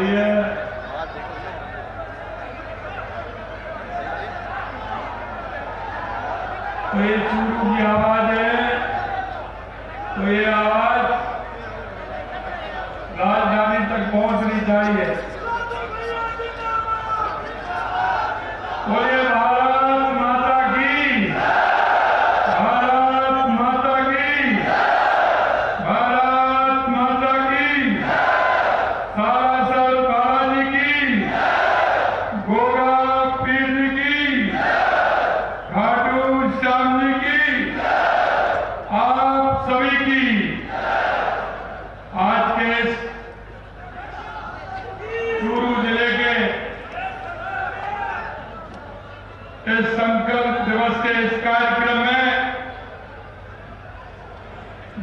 रही है। तो ये चूरू की आवाज है, तो ये आवाज राजधानी तक पहुंचनी चाहिए। तो ये भारत माता की, भारत माता की, भारत माता की, सारासर बालाजी की, गोगा पीर की, खाटू श्याम जी की, आप सभी की आज के चूरू जिले के इस संकल्प दिवस के इस कार्यक्रम में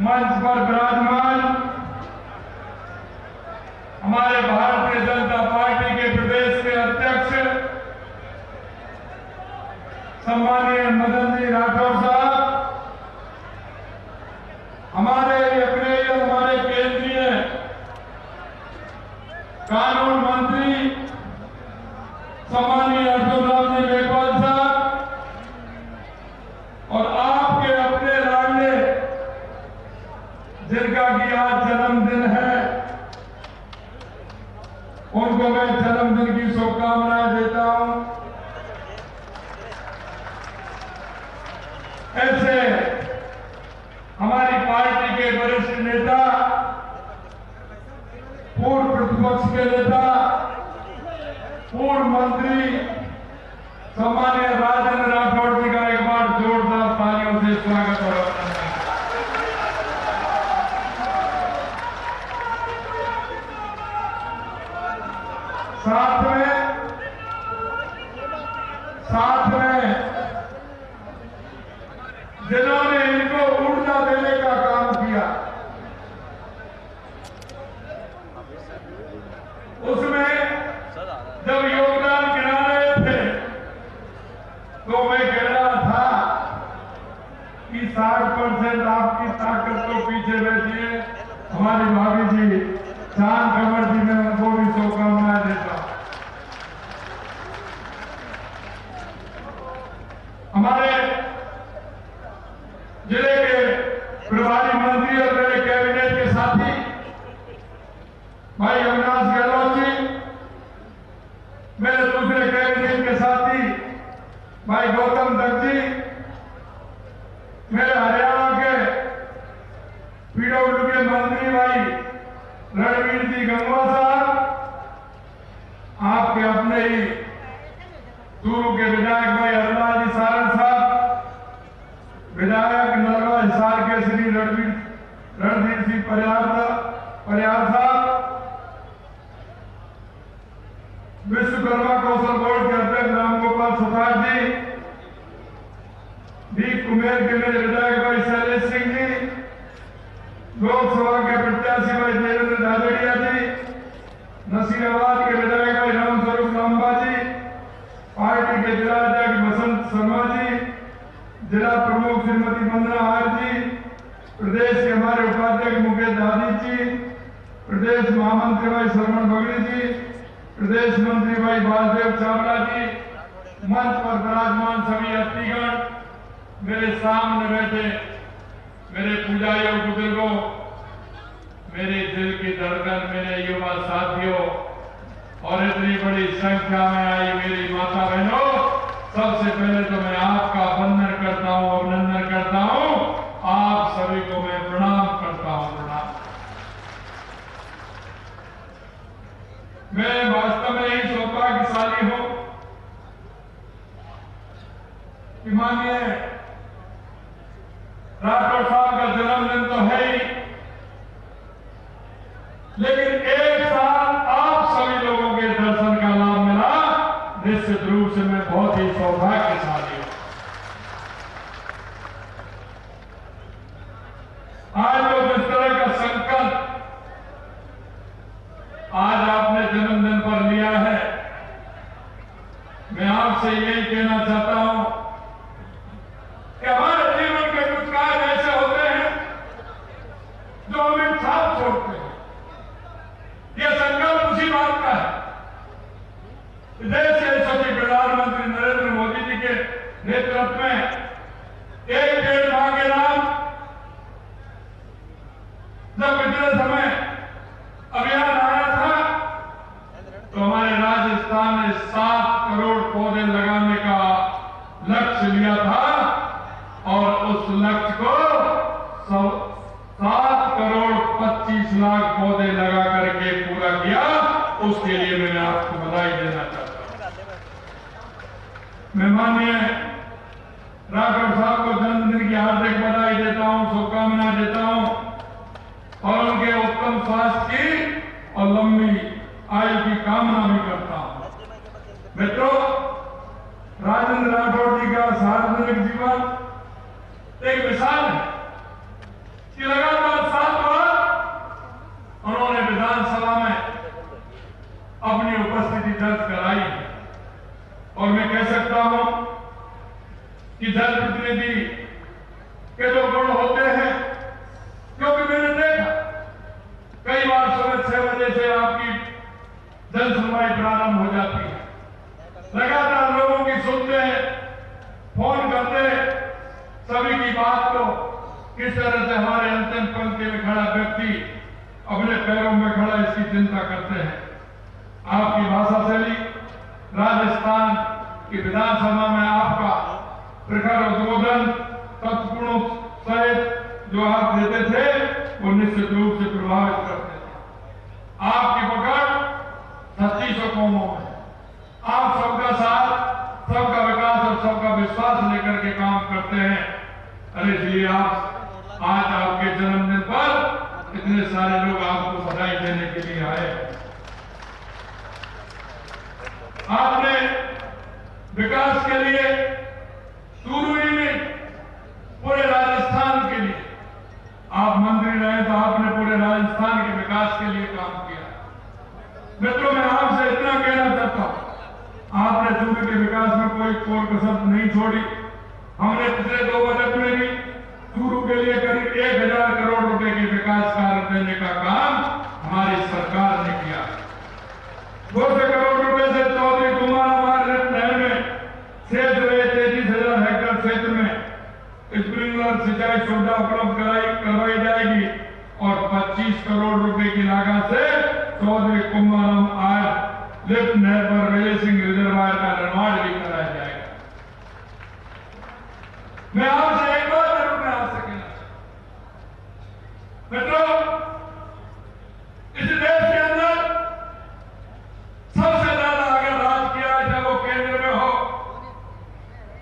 मंच पर विराजमान हमारे भारतीय जनता पार्टी के प्रदेश के अध्यक्ष सम्माननीय मदन जी राठौर साहब, हमारे केंद्रीय कानून मंत्री सम्माननीय अर्जुन राम जी मेघवाल साहब, और आपके अपने लाडले जिनका कि आज जन्मदिन है, उनको मैं जन्मदिन की शुभकामनाएं देता हूं। ऐसे हमारी पार्टी के वरिष्ठ नेता, पूर्व प्रतिपक्ष के नेता, पूर्व मंत्री सम्माननीय राजेंद्र राठौड़ जी का एक बार जोरदार तालियों से स्वागत और अभिनंदन। साथ में जिन्होंने इनको ऊर्जा देने का काम किया, उसमें जब योगदान गिना रहे थे तो मैं कह रहा था कि 60% आपकी ताकत को पीछे बैठी है हमारी भाभी जी चांद कंवर जी, मैं उनको भी शुभकामनाएं देता हूं। हमारे जिले के प्रभारी मंत्री और मेरे कैबिनेट के साथी भाई अविनाश गहलोत जी, मेरे दूसरे कैबिनेट के साथी भाई गौतम दत्त जी, मेरे हरियाणा के पीडब्ल्यू के मंत्री भाई रणवीर जी गंगवा साहब, आपके अपने ही चूरू के विधायक भाई हरलाल जी सारण साहब, विधायक नरवा हिसार के श्री रणधीर सिंह परियार साहब, विश्वकर्मा कौशल बोर्ड के अध्यक्ष रामगोपाल सुथार जी, भी कुमेर के मेरे विधायक भाई शैलेश सिंह जी, लोकसभा के प्रत्याशी भाई देवेंद्र झाझड़िया जी, नसीराबाद के विधायक भाई रामस्वरूप लांबा जी, पार्टी के जिला अध्यक्ष बसंत शर्मा जी, जिला प्रमुख श्रीमती वंदना आर जी, प्रदेश के हमारे उपाध्यक्ष मुकेश दादी जी, प्रदेश महामंत्री भाई श्रवण बगड़ी जी, प्रदेश मंत्री भाई बालदेव चावला जी, मंच पर विराजमान सभी अतिथिगण, मेरे सामने बैठे मेरे पूजारियों बुजुर्गों, मेरे दिल की धड़कन, मेरे युवा साथियों और इतनी बड़ी संख्या में आई मेरी माता बहनों, सबसे पहले तो मैं आपका वंदन करता हूं, अभिनंदन करता हूं, आप सभी को मैं प्रणाम करता हूं। प्रणाम। मैं वास्तव में यही सौभाग्यशाली हूं कि माननीय राठौर साहब का जन्मदिन तो है ही, लेकिन एक साथ आप सभी लोगों के दर्शन का लाभ मिला, निश्चित रूप से मैं बहुत ही सौभाग्यशाली हूं। आज जो जिस तरह का संकल्प आज आपने जन्मदिन पर लिया है, मैं आपसे यही कहना चाहता हूं कि हमारे जीवन के कुछ कार्य ऐसे होते हैं जो हमें छाप छोड़ते हैं। यह संकल्प उसी बात का देश के यशस्वी प्रधानमंत्री नरेंद्र मोदी जी के नेतृत्व में एक पेड़ मां के नाम जब पिछले समय अभियान आया था तो हमारे राजस्थान ने 7 करोड़ पौधे लगाने का लक्ष्य लिया था और उस लक्ष्य को 7 करोड़ 25 लाख पौधे लगा करके पूरा किया। उसके लिए मैंने आपको बधाई देना चाहता हूं। मैं माननीय राठौड़ साहब को जन्मदिन की हार्दिक बधाई देता हूं, शुभकामनाएं देता हूं और उनके उत्तम स्वास्थ्य की और लंबी आयु की कामना भी करता हूं। मित्रों, राजेंद्र राठौड़ जी का सार्वजनिक जीवन एक मिसाल है कि लगातार 7 बार उन्होंने विधानसभा में अपनी उपस्थिति दर्ज कराई है और मैं कह सकता हूं कि जनप्रतिनिधि के जो गुण होते हैं, क्योंकि मैंने देखा कई बार सुबह 6 बजे से आपकी जन सुनवाई प्रारंभ हो जाती है, लगातार लोगों की सुनते हैं, फोन करते सभी की बात को किस तरह से हमारे अंतिम पंक्ति में खड़ा व्यक्ति अपने पैरों में खड़ा इसकी चिंता करते हैं। आपकी भाषा शैली राजस्थान की विधानसभा में आपका प्रखर उद्बोधन तत्वपूर्ण सहित जो आप देते थे वो निश्चित रूप से प्रभावित करते थे। आपकी पकड़ 3600 कौमों में, आप सबका साथ, सबका विकास और सबका विश्वास लेकर के काम करते हैं। अरे इसलिए आप आज आपके जन्मदिन पर इतने सारे लोग आपको बधाई देने के लिए आए। आपने विकास के लिए शुरू ही नहीं, पूरे राजस्थान के लिए आप मंत्री रहे तो आपने पूरे राजस्थान के विकास के लिए काम किया। मित्रों, मैं आपसे इतना कहना चाहता हूं, आपने सूबे के विकास में कोई कोर कसर नहीं छोड़ी। हमने पिछले 2 बजट में भी चूरू के लिए करीब 1000 करोड़ रुपए के विकास कार्य देने का काम हमारी सरकार ने किया। 200 करोड़ रुपए से चौधरी कुमार नहर में शेष रहे 33,000 हेक्टेयर क्षेत्र में स्प्रिंकलर सिंचाई सुविधा उपलब्ध करवाई जाएगी और 25 करोड़ रुपए की लागत से चौधरी कुमारम आज लिफ्ट नहर पर रेल सिंह रिजर्वायर का निर्माण भी कराया जाएगा। मैं आपसे एक बात जरूर मैं आपसे कहना चाहता हूं, मित्रों, इस देश के अंदर सबसे ज्यादा अगर राज किया है, चाहे वो केंद्र में हो,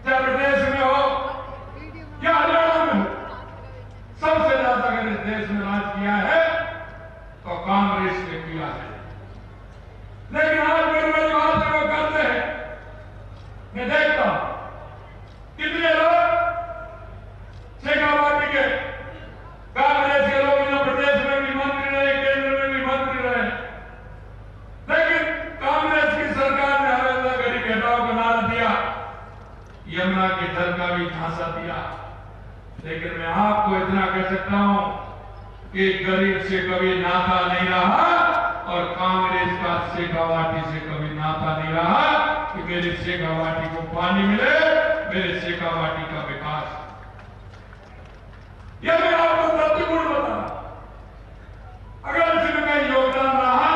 चाहे प्रदेश में हो या हरियाणा में हो, सबसे ज्यादा अगर इस देश में राज किया है तो कांग्रेस ने किया है। लेकिन आज मेरी बात है वो करते हैं। मैं देखता हूं कितने लोग शेखावाटी के कांग्रेस के लोग इधर प्रदेश में भी मंत्री रहे, केंद्र में भी मंत्री रहे, लेकिन कांग्रेस की सरकार ने हमेशा गरीब घटाव बना दिया, यमुना के जल का भी झांसा दिया। लेकिन मैं आपको इतना कह सकता हूं कि गरीब से कभी नाता नहीं रहा और कांग्रेस का शेखावाटी से कभी नाता नहीं रहा कि मेरे शेखावाटी को पानी मिले, मेरे शेखावाटी का विकास। यह मैं आपको तथ्यपूर्ण बता रहा हूं। अगर इसमें कहीं योगदान रहा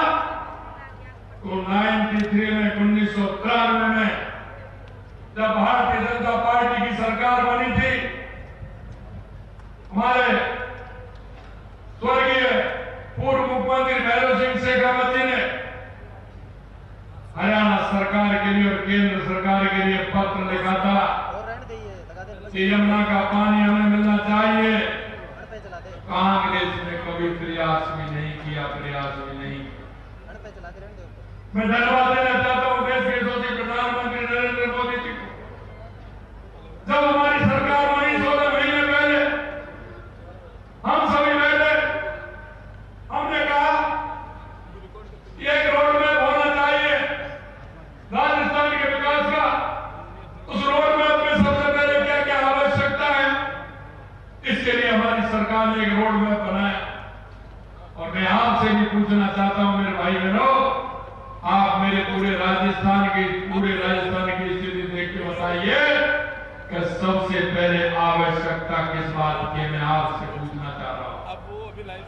तो 93 में 1993 में जब भारतीय जनता पार्टी की सरकार बनी थी, हमारे स्वर्गीय पूर्व मुख्यमंत्री भैरव सिंह शेखावती ने हरियाणा सरकार के लिए और केंद्र सरकार के लिए पत्र लिखा था कि यमुना का पानी हमें मिलना चाहिए। कांग्रेस ने कभी प्रयास भी नहीं किया, प्रयास भी नहीं। मैं धन्यवाद देना चाहता हूं देश के यशस्वी प्रधानमंत्री नरेंद्र मोदी जी को। जब हमारी सरकार बनी 16 महीने पहले हम सभी बैठे, हमने कहा एक रोड मैप होना चाहिए राजस्थान के विकास का। उस रोड मैप में सबसे पहले क्या क्या आवश्यकता है, इसके लिए हमारी सरकार ने एक रोड मैप बनाया। और मैं आपसे भी पूछना चाहता हूं मेरे भाई बहनों, आप मेरे पूरे राजस्थान के किस बात की मैं आपसे पूछना चाह रहा हूं। अब वो अभी लाइव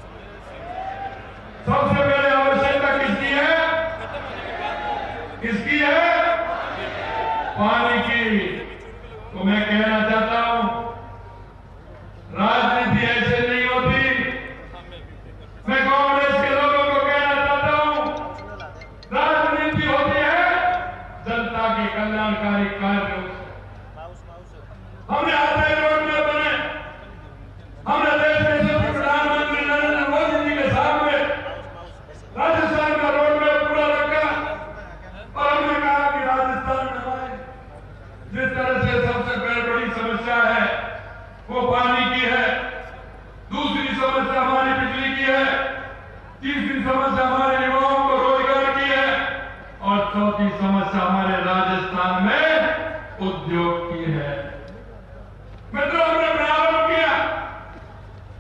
सबसे पहले आवश्यकता किसकी है? किसकी है? पानी की। तो मैं कहना चाहता हूं, राजनीति ऐसे नहीं होती। मैं कांग्रेस के लोगों को कहना चाहता हूं, राजनीति होती है जनता के कल्याणकारी कार्यों से। हमने आधे रोड में बने, हमने देश के प्रधानमंत्री नरेंद्र मोदी जी के सामने राजस्थान का रोड में पूरा रखा और हमने कहा कि राजस्थान में हमारे जिस तरह से सबसे बड़ी समस्या है वो पानी की है, दूसरी समस्या हमारी बिजली की है, तीसरी समस्या हमारे युवाओं को रोजगार की है और चौथी समस्या हमारे राजस्थान में उद्योग की है। मित्रों, हमने प्रारंभ किया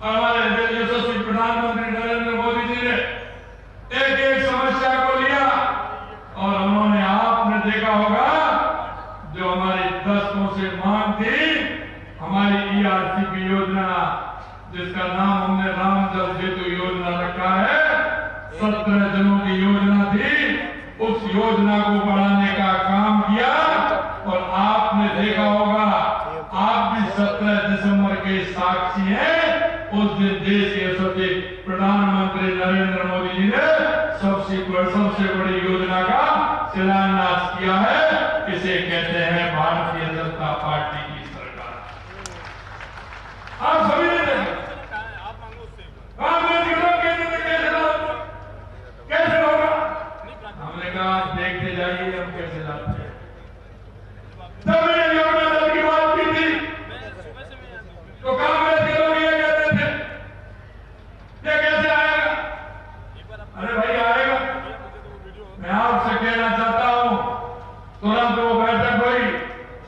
और हमारे यशस्वी प्रधानमंत्री नरेंद्र मोदी जी ने एक एक समस्या को लिया और उन्होंने, आपने देखा होगा, जो हमारी दशकों से मांग थी, हमारी ERCP योजना, जिसका नाम हमने राम जल सेतु योजना रखा है, 17 दिनों की योजना थी, उस योजना को बढ़ाने का काम किया और आपने देखा होगा, आप भी 17 दिसंबर के साक्षी हैं। उस दिन देश के यशस्वी प्रधानमंत्री नरेंद्र मोदी जी ने सबसे बड़ी योजना का शिलान्यास किया है। इसे कहते हैं भारतीय जनता पार्टी की सरकार। आप सभी ने कैसे होगा? हमने कहा देखते जाइए हम कैसे लाते हैं। जब मैंने योजना दल की बात की थी तो कांग्रेस के लोग ये कहते थे ये कैसे आएगा? अरे भाई आएगा। मैं आपसे कहना चाहता हूं, तुरंत वो बैठक हुई,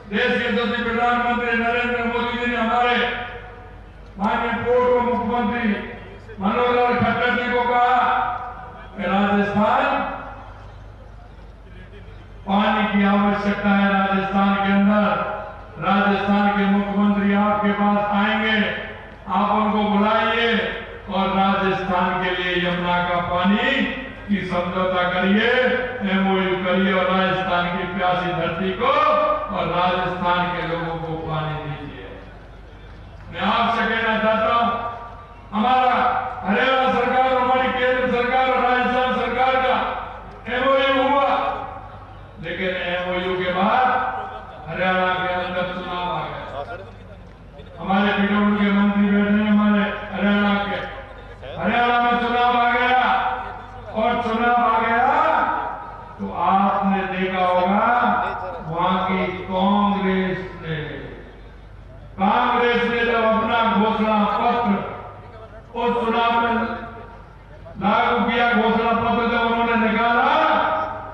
देश के यशस्वी प्रधानमंत्री नरेंद्र मोदी जी ने हमारे माननीय पूर्व मुख्यमंत्री मनोहर लाल खट्टर जी को कहा कि राजस्थान पानी की आवश्यकता है। राजस्थान के अंदर राजस्थान के मुख्यमंत्री आपके पास आएंगे, आप उनको बुलाइए और राजस्थान के लिए यमुना का पानी की समझौता करिए, MOU करिए और राजस्थान की प्यासी धरती को और राजस्थान के लोगों को पानी दीजिए। मैं आपसे कहना चाहता हूं, हमारा हरियाणा सरकार, हमारी केंद्र सरकार और राजस्थान सरकार का MOU हुआ, लेकिन MOU के बाद हरियाणा के अंदर चुनाव आ गया। हमारे पीडब्ल्यू के मंत्री बैठे हैं हमारे हरियाणा के, हरियाणा में चुनाव आ गया और चुनाव आ गया तो आपने देखा होगा वहां की कांग्रेस ने जब अपना घोषणा पत्र उस चुनाव में लागू किया, घोषणा पत्र जब उन्होंने निकाला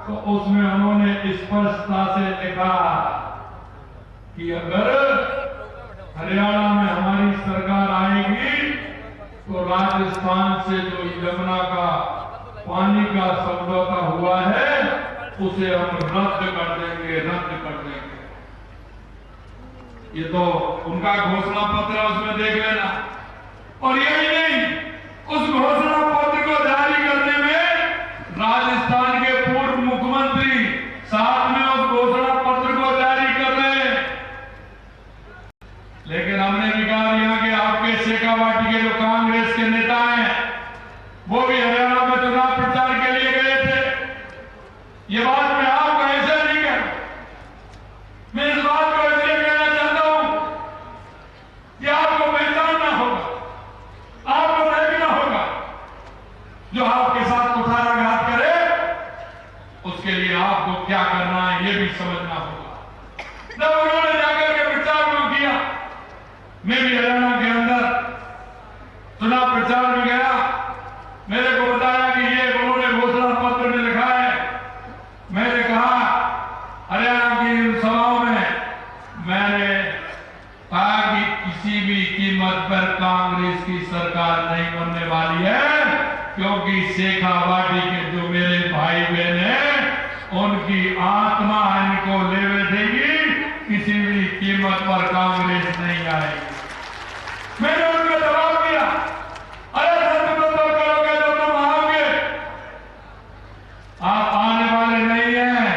तो उसमें उन्होंने स्पष्टता से लिखा कि अगर हरियाणा में हमारी सरकार आएगी तो राजस्थान से जो यमुना का पानी का समझौता हुआ है उसे हम रद्द कर देंगे। ये तो उनका घोषणा पत्र है, उसमें देख लेना। और यही नहीं, उस घोषणा पत्र को जारी करने में राजस्थान के पूर्व मुख्यमंत्री साथ में उस घोषणा पत्र को जारी कर रहे हैं। लेकिन हमने भी कहा यहाँ के आपके शेखावाटी के जो कांग्रेस के नेता हैं वो भी हरियाणा में चुनाव प्रचार के लिए गए थे। ये बात मैं आपको ऐसे नहीं कह, मैं इस बात को इसलिए कहना चाहता हूं कि आपको पहचानना होगा, आपको देखना होगा, जो आपके साथ कुठाराघात करे उसके लिए आपको क्या करना है ये भी समझना होगा। जब उन्होंने जाकर के प्रचार में किया, मैं भी हरियाणा के अंदर चुनाव प्रचार में गया, मेरे को बताया कि ये उन्होंने घोषणा पत्र में लिखा है। मैंने कहा हरियाणा की सभाओं में मैंने कहा कि किसी भी कीमत पर कांग्रेस की सरकार नहीं बनने वाली है, क्योंकि शेखावाटी के जो मेरे भाई बहन हैं उनकी आत्मा इनको ले बैठेगी, किसी भी कीमत पर कांग्रेस नहीं आएगी। आप आने वाले नहीं हैं,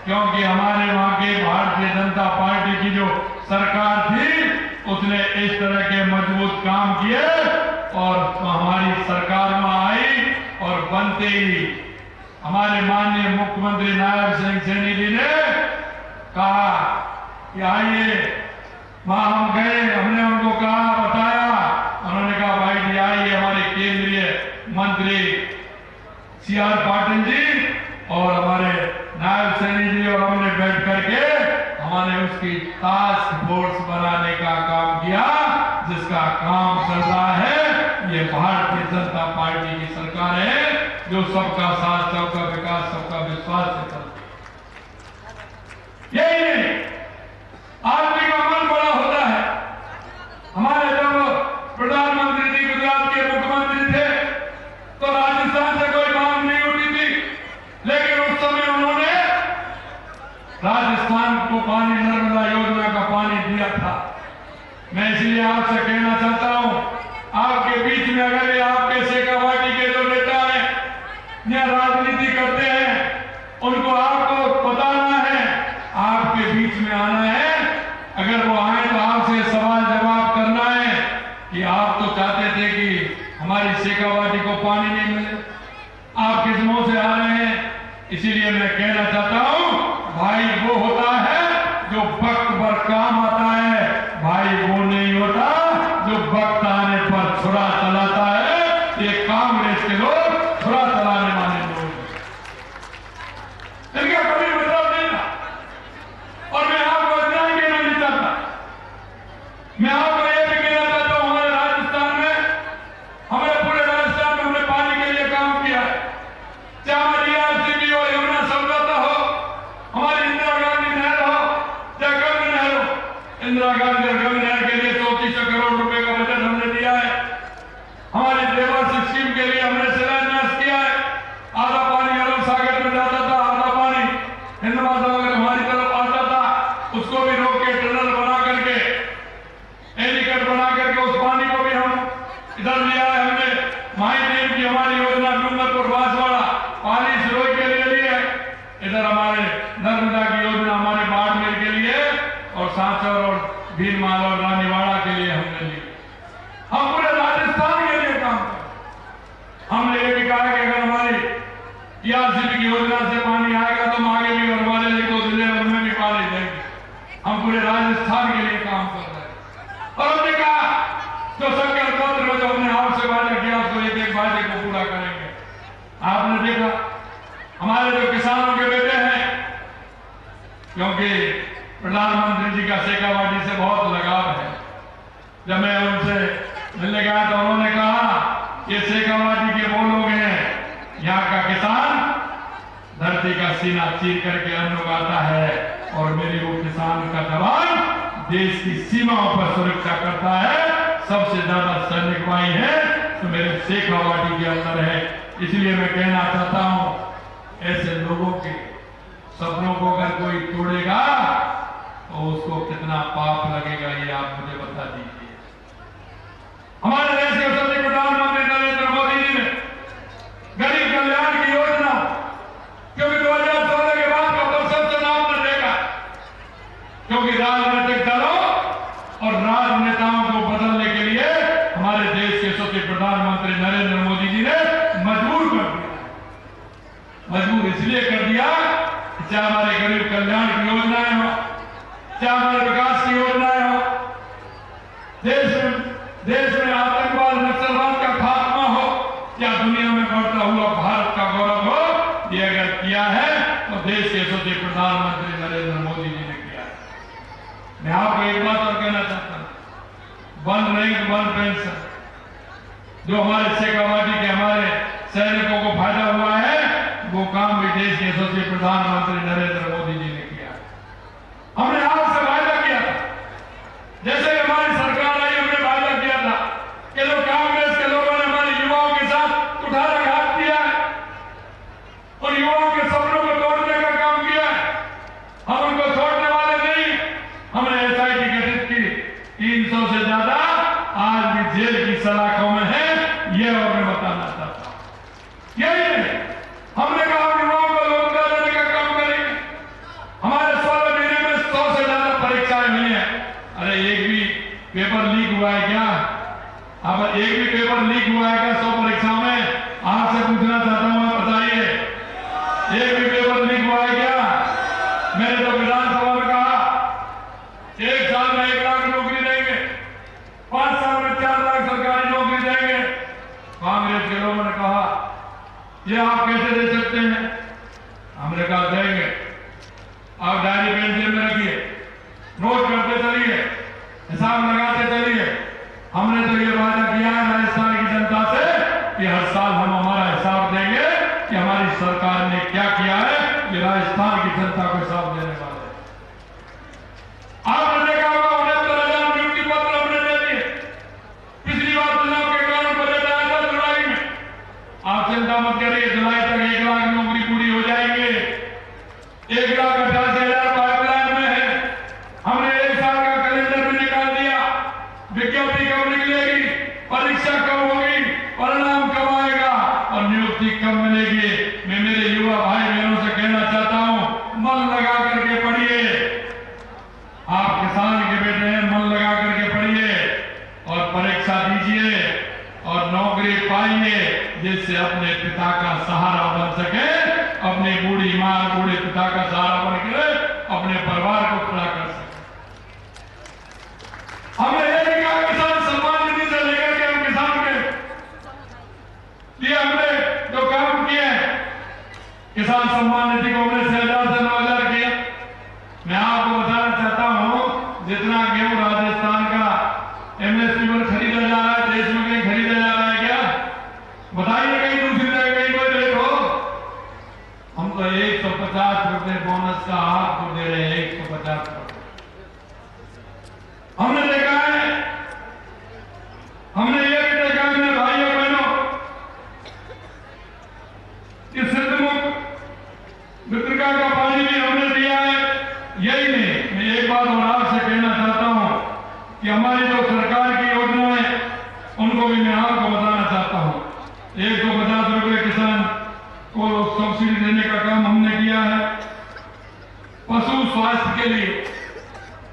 क्योंकि हमारे वहां की भारतीय जनता पार्टी की जो सरकार थी उसने इस तरह के मजबूत काम किए और हमारी सरकार में आई और बनते ही हमारे माननीय मुख्यमंत्री नायब सिंह सैनी जी ने कहा कि आइए। वहां हम गए, हमने उनको कहा, बताया, उन्होंने कहा भाई जी आइए। हमारे केंद्रीय मंत्री CR पाटिल जी और हमारे नायब सैनी जी और हमने बैठ करके हमने उसकी टास्क फोर्स बनाने का काम किया, जिसका काम चल रहा है। ये भारतीय जनता पार्टी की सरकार है जो सबका साथ, सबका विकास, सबका विश्वास से चलती है। यही नहीं, आदमी का मन बड़ा होता है। हमारे जब प्रधानमंत्री जी गुजरात के मुख्यमंत्री थे तो राजस्थान से कोई मांग नहीं उठी थी, लेकिन उस समय उन्होंने राजस्थान को पानी, नर्मदा योजना का पानी दिया था। मैं इसलिए आपसे कहना चाहता हूं, आपके बीच में अगर ये आपके शेखावाटी के जो नेता हैं या राजनीति करते हैं, उनको आपको बताना है, आपके बीच में आना है। अगर वो आए तो आपसे सवाल जवाब करना है कि आप तो चाहते थे कि हमारी शेखावाटी को पानी नहीं मिले, आप किस मुंह से आ रहे हैं। इसीलिए मैं कहना चाहता हूं, भाई वो होता है जो वक्त पर काम आता है, भाई वो नहीं होता जो वक्त आने पर छुरा चलाता है। ये कांग्रेस के लोग छुरा चलाने वाले लोग, इनका कभी मतलब नहीं था। और मैं आपको इतना ही कहना नहीं चाहता, मैं आपको यह भी कहना चाहता हूं, हमारे राजस्थान में, हमारे पूरे राजस्थान में हमने पानी के लिए काम किया है। चाहे हमारी RCB हो, यमुना समझौता हो, हमारी इंदिरा गांधी नहर हो, चाहे गंग नहर हो। इंदिरा गांधी और गंग नहर के लिए 3400 करोड़ रुपए का बजट हमने दिया है। हमारी देवास स्कीम के लिए हमने शिलान्यास किया है। आधा पानी अरब सागर में जाता था, आधा पानी हिंद महासागर हमारी तरफ आता था, उसको भी रोक के टनल बना करके, एनीकट बना करके उस पानी को भी हम इधर लिया है। हमने माई डैम की हमारी योजना डूंगरपुर बांसवाड़ा पानी सिरोई के लिए ली है। इधर हमारे नर्मदा की योजना हमारे बाड़मेर के लिए और सांचौर और भीलमाल और रानीवाड़ा के लिए हमने ली। हम पूरे राजस्थान के लिए काम करें। हमने ये भी कहा कि अगर हमारी RCB की योजना से पानी आएगा तो हम आगे भी और हमारे लिए 2 जिले उनमें भी पानी देंगे। हम पूरे राजस्थान के लिए काम कर रहे हैं। और हमने कहा जो संकल्प पत्र में जो हमने आपसे वादा किया उसको एक वादे को पूरा करेंगे। आपने देखा हमारे जो किसानों के बेटे हैं, क्योंकि प्रधानमंत्री जी का शेखावाटी से बहुत लगाव है। जब मैं उनसे मिलने गया तो उन्होंने कहा ये शेखावाटी के वो लोग हैं, यहाँ का किसान धरती का सीना चीर करके अन्न उगाता है और मेरे वो किसान का जवान देश की सीमाओं पर सुरक्षा करता है। सबसे ज्यादा सैनिक भाई है तो मेरे शेखावाटी के अंदर है। इसलिए मैं कहना चाहता हूं, ऐसे लोगों के सपनों को अगर कोई तोड़ेगा तो उसको कितना पाप लगेगा, ये आप मुझे बता दीजिए। हमारे देश के सभी प्रधानमंत्री नरेंद्र मोदी जी ने गरीब कल्याण की योजना, क्योंकि 2014 के बाद का परिषद चुनाव में देखा, क्योंकि राजनीतिक दलों और राजनेताओं को बदलने के लिए हमारे देश के सभी प्रधानमंत्री नरेंद्र मोदी जी ने मजबूर कर दिया। मजबूर इसलिए कर दिया कि चाहे हमारे गरीब कल्याण की योजनाएं हो, चाहे हमारे विकास की योजनाएं हो, देश में आतंकवाद, नक्सलवाद का खात्मा हो या दुनिया में बढ़ता हुआ भारत का गौरव हो, ये अगर किया है तो देश के सच्चे प्रधानमंत्री नरेंद्र मोदी जी ने किया है। मैं आपको एक बात और कहना चाहता हूं, 1 रैंक 1 पेंशन जो हमारे शेखावाटी के हमारे सैनिकों को फायदा हुआ है, वो काम भी देश के सच्चे प्रधानमंत्री नरेंद्र मोदी जी ने किया। हमने आपसे वायदा किया था, जैसे हमारी सरकार आई हमने वायदा किया था कि जो कांग्रेस के लोगों ने हमारे युवाओं के साथ कुठाराघात किया है, उन युवाओं के सपनों को तोड़ने का काम किया है, हम उनको छोड़ने वाले नहीं। हमने SIT गठित की, 300 से ज्यादा आज भी जेल की सलाखों में है, ये और मैं बताना चाहता हूं। यही नहीं, हमने कहा युवाओं को मैंने तो विधानसभा में कहा 1 साल में 1 लाख नौकरी देंगे, 5 साल में 4 लाख सरकारी नौकरी देंगे। कांग्रेस के लोगों ने कहा ये आप कैसे दे सकते हैं? हमने कहा देंगे, आप डायरी पेंसिल में रखिए, नोट करते चलिए, हिसाब लगाते चलिए। हमने तो ये वादा किया है राजस्थान की जनता से कि हर साल हम हमारा हिसाब देंगे कि हमारी सरकार ने क्या किया है। ये राजस्थान की जनता को हिसाब देने वाले आपने देखा होगा 69,000 नियुक्ति पत्र हमने दे दिए। पिछली बार चुनाव के कारण बजट आया था जुलाई में। आप चिंता मत करिए, जुलाई तक 1 लाख नौकरी पूरी हो जाएंगे। 1,88,000 पाइपलाइन में है। हमने 1 साल का कैलेंडर भी निकाल दिया। विज्ञप्ति कब निकलेगी, परीक्षा कब होगी, परिणाम कब आएगा और नियुक्ति कब मिलेगी। मैं मेरे युवा भाई बहनों से कहना चाहता हूं, मन लगा करके पढ़िए। आप किसान के बेटे हैं, मन लगा करके पढ़िए और परीक्षा दीजिए और नौकरी पाइए, जिससे अपने पिता का सहारा बन सके, अपनी बूढ़ी मां बूढ़े पिता का सहारा बन के अपने परिवार को खड़ा कर सके। हमने ये भी कहा किसान सम्मान निधि से लेकर के हम किसान के लिए हमने जो काम किए हैं, किसान सम्मान निधि को हमने 6,000 से 9,000 किया। मैं आपको बताना चाहता हूं, जितना गेहूं राजस्थान का एमएसपी पर खरीदा जा रहा है, देश में कहीं खरीदा जा रहा है क्या? बताइए, कहीं दूसरी जगह कहीं कोई रेट हो? हम तो 150 रुपए बोनस का आपको दे रहे हैं, 150 रुपए। हमने देखा है, हमने ये भी देखा है मेरे भाइयों बहनों कि सिद्धमुख मृतिका का पानी भी हमने दिया है। यही नहीं, मैं एक बात और आपसे कहना चाहता हूं कि हमारी जो सरकार की योजनाएं उनको भी मैं आपको बताना चाहता हूं। 150 रुपए किसान को सब्सिडी देने का काम हमने किया है। पशु स्वास्थ्य के लिए,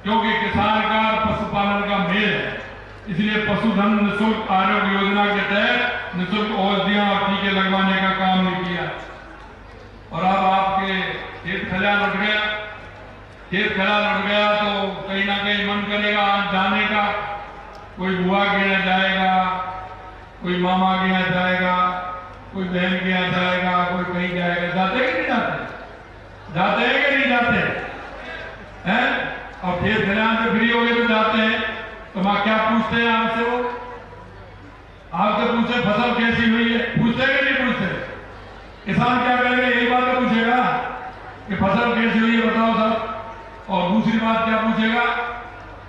क्योंकि किसान का पशुपालन का मेल है, इसलिए पशुधन निःशुल्क आरोग्य योजना के तहत निःशुल्क औषधियां और टीके लगवाने का काम भी किया। और अब आपके खेत खलिहान उठ गया, खेत खलिहान उठ गया तो कहीं ना कहीं मन करेगा आज जाने का। कोई बुआ के यहाँ जाएगा, कोई मामा के यहाँ जाएगा, कोई बहन के यहाँ जाएगा, कोई कहीं जाएगा। जाते कि नहीं जाते? जाते हैं कि नहीं जाते हैं? और खेत खलिहान से फ्री हो गए तो जाते हैं, तो मां क्या पूछते हैं आपसे? वो आपसे पूछे फसल कैसी हुई है, पूछते कि नहीं पूछते? किसान क्या करेगा, यही बात तो पूछेगा कि फसल कैसी हुई है बताओ सब। और दूसरी बात क्या पूछेगा,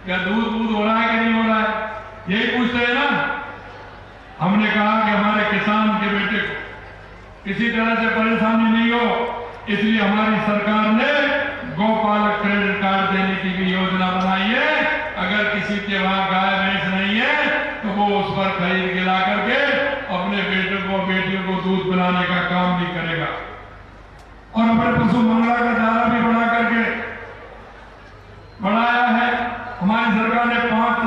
क्या दूध हो रहा है कि नहीं हो रहा है, यही पूछते हैं ना। हमने कहा कि हमारे किसान के बेटे को किसी तरह से परेशानी नहीं हो, इसलिए हमारी सरकार ने गौपालक क्रेडिट कार्ड देने की भी योजना बनाई है। अगर किसी के वहां गाय भैंस नहीं है तो वो उस पर खरीद के ला करके अपने बेटे को बेटियों को दूध पिलाने का काम भी करेगा। और अपने पशु मंगला का दायरा भी बढ़ा करके बढ़ाया है। हमारी सरकार ने 5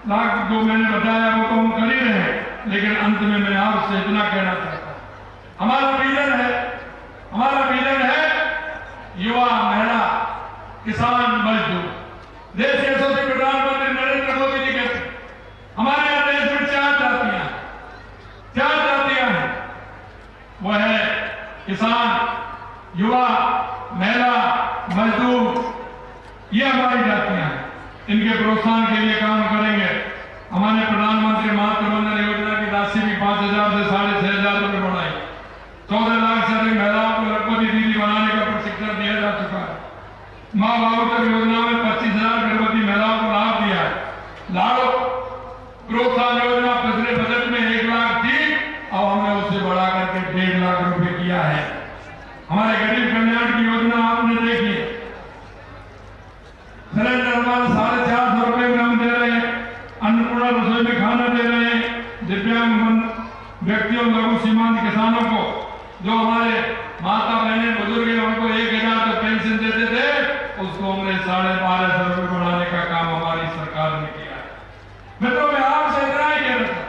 लाख जो मैंने बताया वो तो हम कर ही रहे हैं, लेकिन अंत में मैं आपसे इतना कहना चाहता हूं, हमारा विजन है युवा, महिला, किसान, मजदूर। देश के यशस्वी प्रधानमंत्री नरेंद्र मोदी जी कहते हैं हमारे यहां देश में 4 जातियां हैं। वह है किसान, युवा, महिला, मजदूर। ये हमारी जातियां हैं। इनके प्रोत्साहन के लिए काम करेंगे। हमारे प्रधानमंत्री मातृ वंदना योजना की राशि भी 5,000 से 6,500 रुपए बढ़ाई। 14 लाख से अधिक महिलाओं को गर्भवती दीदी बनाने का प्रशिक्षण दिया जा चुका है। मां बाबूतक योजना में 25,000 गर्भवती महिलाओं को लाभ दिया है। लाड़ो प्रोत्साहन योजना पिछले बजट में 1 लाख थी, अब हमने उसे बढ़ा करके 1.5 लाख रुपए किया है। हमारे गरीब कल्याण की योजना आपने देखी, सिलेंडर हमारा 450 रुपए में हम दे रहे हैं। अन्नपूर्णा रसोई में खाना दे रहे हैं। दिव्यांग व्यक्तियों, लघु सीमांत किसानों को, जो हमारे माता बहने बुजुर्ग हैं, उनको 1,000 तो पेंशन देते थे, उसको हमने 1250 रुपए बढ़ाने का काम हमारी सरकार ने किया है। मित्रों, मैं आपसे इतना ही कह रहा था,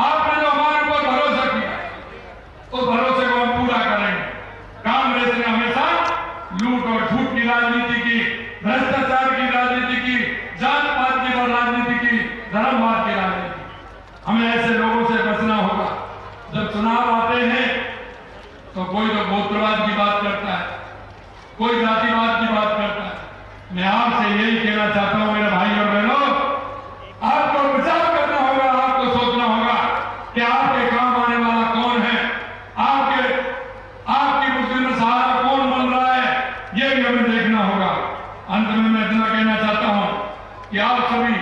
आपने जो हमारे ऊपर भरोसा किया, उस भरोसे को हम पूरा करेंगे। कांग्रेस ने हमेशा लूट की राजनीति की, भ्रष्टाचार की राजनीति की, जात पात की राजनीति की, धर्मवाद की राजनीति। हमें ऐसे लोगों से बचना होगा। जब चुनाव आते हैं तो कोई तो गोत्रवाद की बात करता है, कोई जातिवाद की बात करता है। मैं आपसे यही कहना चाहता हूं मेरे भाई और बहनों, आपको बचाव करना होगा। आपको सोचना होगा कि आपके काम आने वाला कौन है, आपकी मुश्किल में सहारा कौन बन रहा है, यह भी हमें देखना होगा। अंत में मैं इतना कहना चाहता हूं कि आप सभी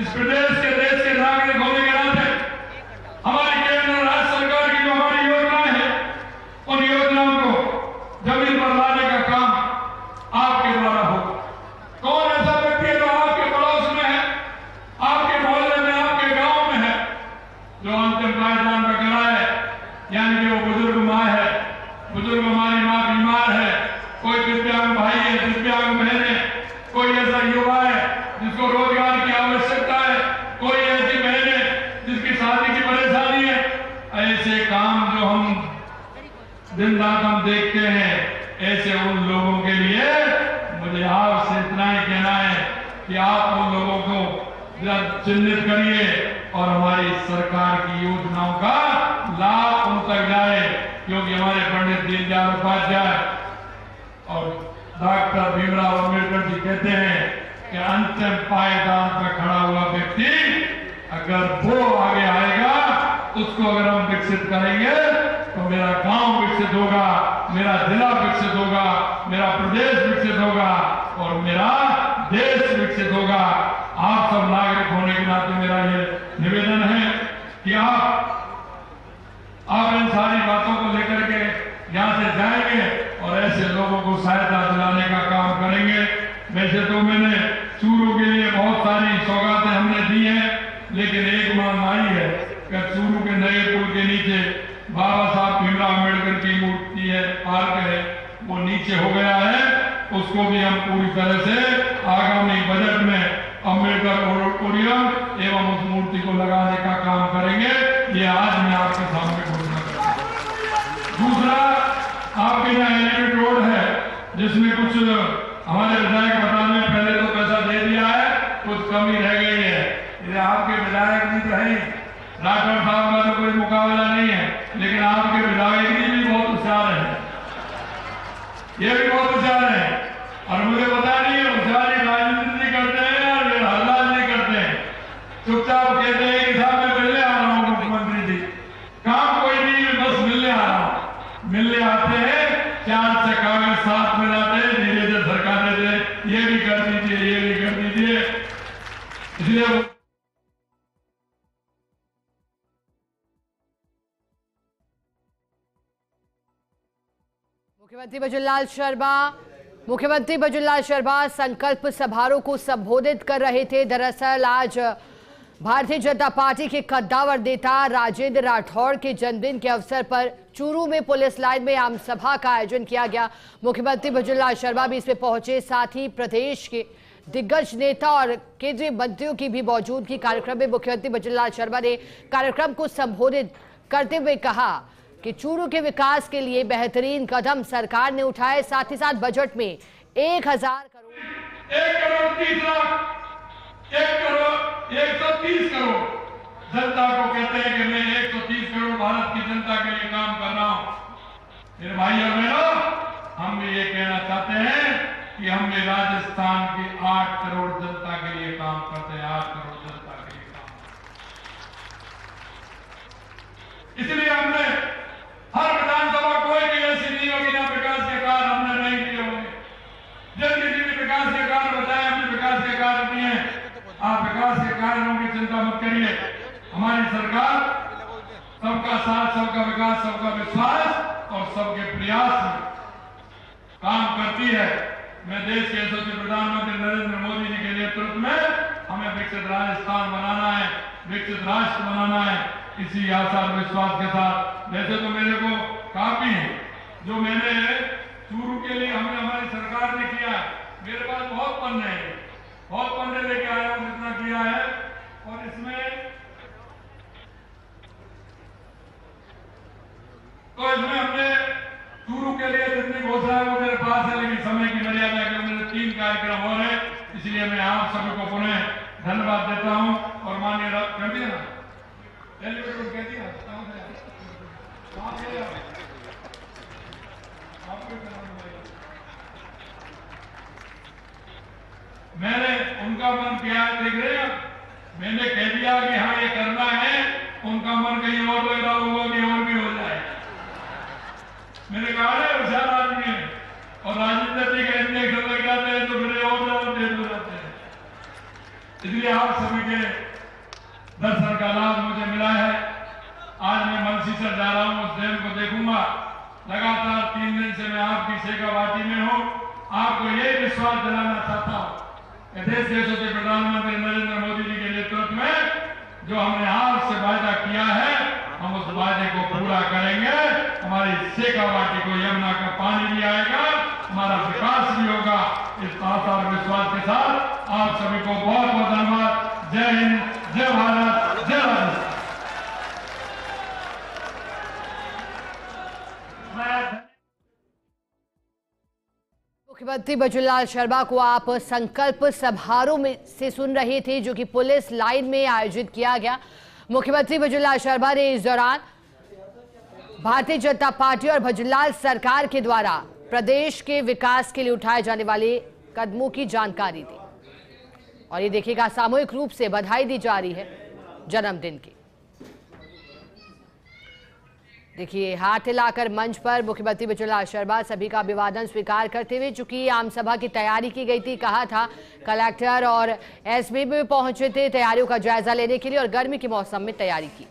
इस प्रदेश के, देश के नागरिक होने के नाते हमारी केंद्र और राज्य सरकार की जो हमारी योजनाएं हैं, उन योजनाओं को जमीन पर लाने का काम आपके द्वारा होगा। कौन ऐसा व्यक्ति है जो आपके पड़ोस में है, आपके मोहल्ले में, आपके गांव में है, जो अंतिम पायदान पर खड़ा है, यानी कि वो बुजुर्ग माँ है, बुजुर्ग हमारी माँ बीमार है, कोई दिव्यांग भाई है, दिव्यांग बहन है, कोई ऐसा युवा है जिसको रोजगार की आवश्यकता है, कोई ऐसी बहन है जिसकी शादी की परेशानी है। ऐसे काम जो हम दिन रात हम देखते हैं, ऐसे उन लोगों के लिए मुझे आपसे इतना ही कहना है कि आप उन लोगों को चिन्हित करिए और हमारी सरकार की योजनाओं का लाभ उन तक जाए, क्योंकि हमारे पंडित दीनदयाल उपाध्याय और डॉक्टर भीमराव अम्बेडकर जी कहते हैं कि अंतिम पायदान पर खड़ा हुआ व्यक्ति अगर वो आगे आएगा, उसको अगर हम विकसित करेंगे तो मेरा गांव विकसित होगा, मेरा जिला विकसित होगा, मेरा प्रदेश विकसित होगा और मेरा देश विकसित होगा। आप सब नागरिक होने के नाते मेरा ये निवेदन है कि आप इन सारी बातों को लेकर के यहाँ से जाएंगे और ऐसे लोगों को सहायता दिलाने का काम करेंगे। वैसे तो मैंने चूरू के लिए बहुत सारी सौगातें हमने दी हैं, लेकिन एक मांग आई है कि चूरू के नए पुल के नीचे बाबा साहब भीमराव अम्बेडकर की मूर्ति है, पार्क है, वो नीचे हो गया है, उसको भी हम पूरी तरह से आगामी बजट में अम्बेडकर ऑडिटोरियम एवं उस मूर्ति को लगाने का काम करेंगे। ये आज मैं आपके सामने घोषणा करता हूं। दूसरा, आपके यहाँ एलिवेटेड रोड है जिसमें कुछ हमारे विधायक बताने पहले तो पैसा दे दिया है, कुछ कमी रह गई है। ये आपके विधायक जी तो है, राठौर साहब का तो कोई मुकाबला नहीं है, लेकिन आपके विधायक जी भी बहुत होशियार है, ये भी बहुत होशियार है। और मुझे पता नहीं है होशियारी राजनीति करते हैं और ये हल्ला नहीं करते हैं, चुपचाप कहते हैं कि साहब मैं मिलने आ रहा हूँ मुख्यमंत्री जी, काम कोई नहीं है, बस मिलने आ रहा हूँ। मिलने आते हैं, 4 से कागज साथ में लाते हैं, धीरे धीरे सरकार देते हैं, ये भी कर दीजिए, ये भी कर दीजिए। इसलिए मुख्यमंत्री भजनलाल शर्मा संकल्प समारोह को संबोधित कर रहे थे। दरअसल आज भारतीय जनता पार्टी के कद्दावर नेता राजेंद्र राठौड़ के जन्मदिन के अवसर पर चूरू में पुलिस लाइन में आम सभा का आयोजन किया गया। मुख्यमंत्री भजनलाल शर्मा भी इसमें पहुंचे, साथ ही प्रदेश के दिग्गज नेता और केंद्रीय मंत्रियों की भी मौजूदगी कार्यक्रम में। मुख्यमंत्री भजनलाल शर्मा ने कार्यक्रम को संबोधित करते हुए कहा कि चूरू के विकास के लिए बेहतरीन कदम सरकार ने उठाए, साथ ही साथ बजट में 1,000 करोड़ 1,30 लाख 130 करोड़ जनता को कहते हैं कि मैं 130 करोड़ भारत की जनता के लिए काम कर रहा हूं। मेरे भाई और बहनों, हम भी ये कहना चाहते हैं कि हम भी राजस्थान की 8 करोड़ जनता के लिए काम करते हैं, 8 करोड़ जनता के लिए काम। इसलिए हमने हर विधानसभा कोई भी ऐसी नहीं होगी ना विकास के कार्य हमने नहीं किए होंगे। जब किसी ने विकास के कार्य बताए, हमने विकास के कार्य किए हैं। आप विकास के कार्यों की चिंता मत करिए, हमारी सरकार सबका साथ, सबका विकास, सबका विश्वास और सबके प्रयास में काम करती है। मैं देश के यशस्वी प्रधानमंत्री नरेंद्र मोदी जी के नेतृत्व में हमें विकसित राजस्थान बनाना है, विकसित राष्ट्र बनाना है, इसी आशा और विश्वास के साथ। वैसे तो मेरे को काफी है जो मैंने चूरू के लिए हमारी सरकार ने किया, मेरे पास बहुत पन्ने हैं, बहुत पन्ने लेके आया हूं जितना किया है। और इसमें हमने चूरू के लिए जितनी घोषणा है वो मेरे पास है, लेकिन समय की मर्यादा के इसलिए मैं आप सभी को पुनः धन्यवाद देता हूं। और माननीय कर दिया ना, एलिवेटर कह दिया, मैंने उनका मन किया देख रहे हैं, मैंने कह दिया कि हाँ ये करना है, उनका मन कहीं और लग रहा होगा कि और भी हो जाए। मैंने कहा है होशियार आदमी है, और राजेंद्र जी का इंजेक्शन लग जाते हैं तो फिर और ज्यादा तेज हो जाते हैं। इसलिए आप सभी के दर्शन का लाभ मुझे मिला है। आज मैं मनसीसर जा रहा हूं, उस डैम को देखूंगा। लगातार 3 दिन से मैं आपकी शेखावाटी में हूं। आपको ये विश्वास दिलाना चाहता हूं कि देशों के प्रधानमंत्री नरेंद्र मोदी जी के नेतृत्व में जो हमने आपसे वायदा किया है, हम उस वायदे को पूरा करेंगे। हमारी शेखावाटी को यमुना का पानी भी आएगा, हमारा विकास भी होगा। इस आशा और विश्वास के साथ आप सभी को बहुत बहुत धन्यवाद। जय हिंद, जय भारत, जय राजस्थान। मुख्यमंत्री बचूलाल शर्मा को आप संकल्प समारोह में से सुन रहे थे, जो कि पुलिस लाइन में आयोजित किया गया। मुख्यमंत्री बचूलाल शर्मा ने इस दौरान भारतीय जनता पार्टी और बचूलाल सरकार के द्वारा प्रदेश के विकास के लिए उठाए जाने वाले कदमों की जानकारी दी। और ये देखिएगा, सामूहिक रूप से बधाई दी जा रही है जन्मदिन की। देखिए, हाथ हिलाकर मंच पर मुख्यमंत्री बचूलाल शर्मा सभी का अभिवादन स्वीकार करते हुए, चूंकि आम सभा की तैयारी की गई थी, कहा था कलेक्टर और एसपी भी पहुंचे थे तैयारियों का जायजा लेने के लिए और गर्मी के मौसम में तैयारी की।